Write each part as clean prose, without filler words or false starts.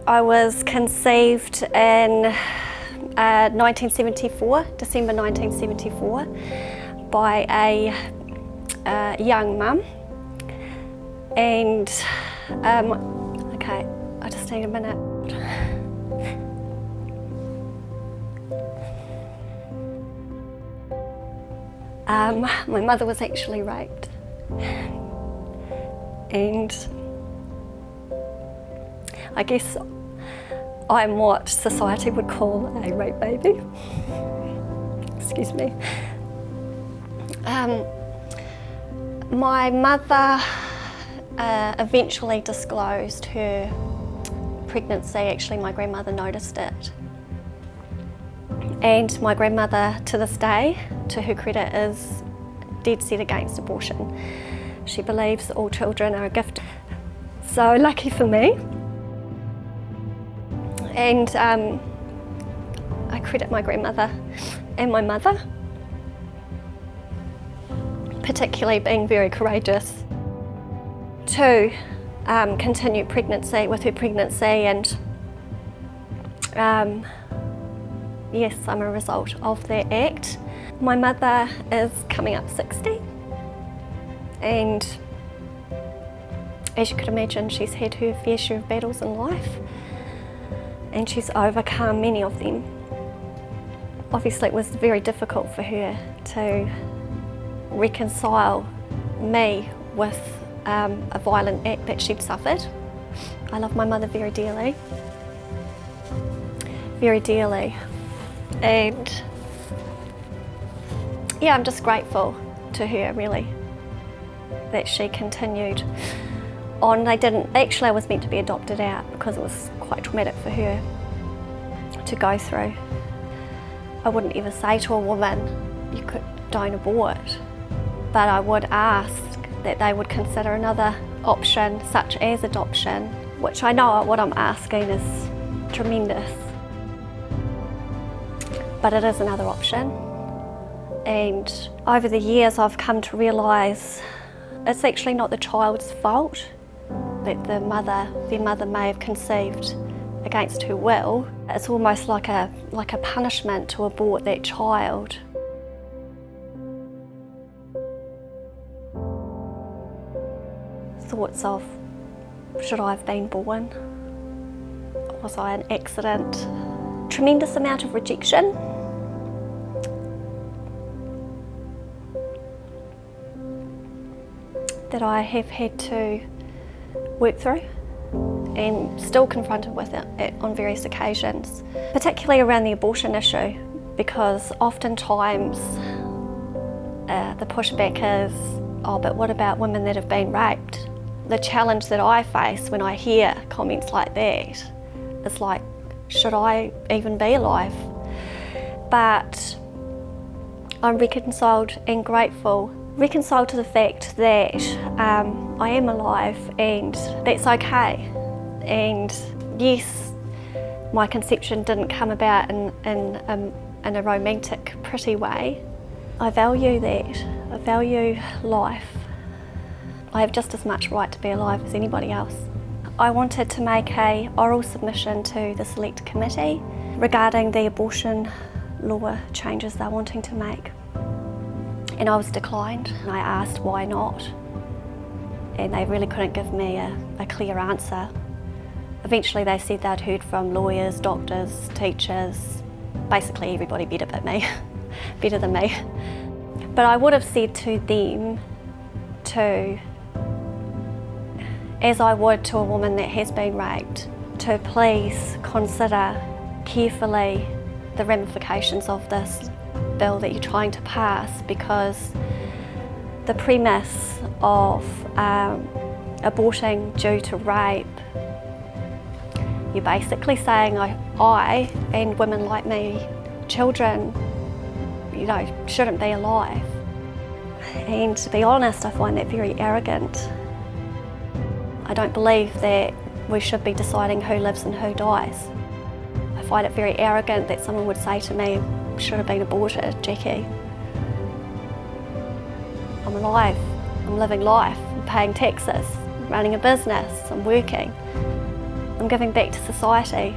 I was conceived in 1974, December 1974, by a young mum. And, okay, I just need a minute. My mother was actually raped. And I guess I'm what society would call a rape baby. Excuse me. My mother eventually disclosed her pregnancy. Actually, my grandmother noticed it. And my grandmother, to this day, to her credit, is dead set against abortion. She believes all children are a gift. So lucky for me. And I credit my grandmother and my mother, particularly being very courageous, to continue pregnancy with her pregnancy. And yes, I'm a result of that act. My mother is coming up 60, and as you could imagine, she's had her fair share of battles in life, and she's overcome many of them. Obviously, it was very difficult for her to reconcile me with a violent act that she'd suffered. I love my mother very dearly, very dearly. And yeah, I'm just grateful to her, really, that she continued on. I was meant to be adopted out because it was quite traumatic for her to go through. I wouldn't ever say to a woman, don't abort, but I would ask that they would consider another option, such as adoption, which I know what I'm asking is tremendous. But it is another option. And over the years I've come to realise it's actually not the child's fault that their mother may have conceived against her will. It's almost like a punishment to abort that child. Thoughts of, should I have been born? Was I an accident? Tremendous amount of rejection. That I have had to work through and still confronted with it on various occasions, particularly around the abortion issue, because oftentimes the pushback is, oh, but what about women that have been raped? The challenge that I face when I hear comments like that is like, should I even be alive? But I'm reconciled and grateful. Reconciled to the fact that I am alive, and that's okay. And yes, my conception didn't come about in a romantic, pretty way. I value that. I value life. I have just as much right to be alive as anybody else. I wanted to make an oral submission to the Select Committee regarding the abortion law changes they're wanting to make. And I was declined. I asked why not, and they really couldn't give me a clear answer. Eventually they said they'd heard from lawyers, doctors, teachers, basically everybody better than me. But I would have said to them too, as I would to a woman that has been raped, to please consider carefully the ramifications of this bill that you're trying to pass, because the premise of aborting due to rape, you're basically saying I and women like me, children, shouldn't be alive. And to be honest, I find that very arrogant. I don't believe that we should be deciding who lives and who dies. I find it very arrogant that someone would say to me, should have been aborted, Jackie. I'm alive, I'm living life, I'm paying taxes, running a business, I'm working. I'm I'm giving back to society,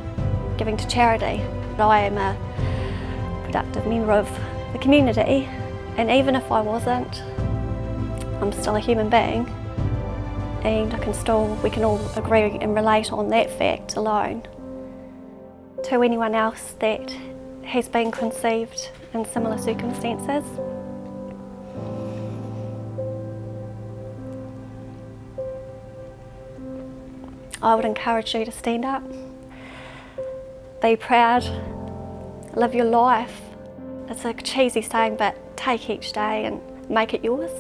giving to charity. I am a productive member of the community, and even if I wasn't, I'm still a human being, and we can all agree and relate on that fact alone. To anyone else that has been conceived in similar circumstances, I would encourage you to stand up, be proud, live your life. It's a cheesy saying, but take each day and make it yours.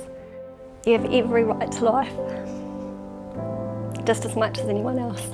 You have every right to life, just as much as anyone else.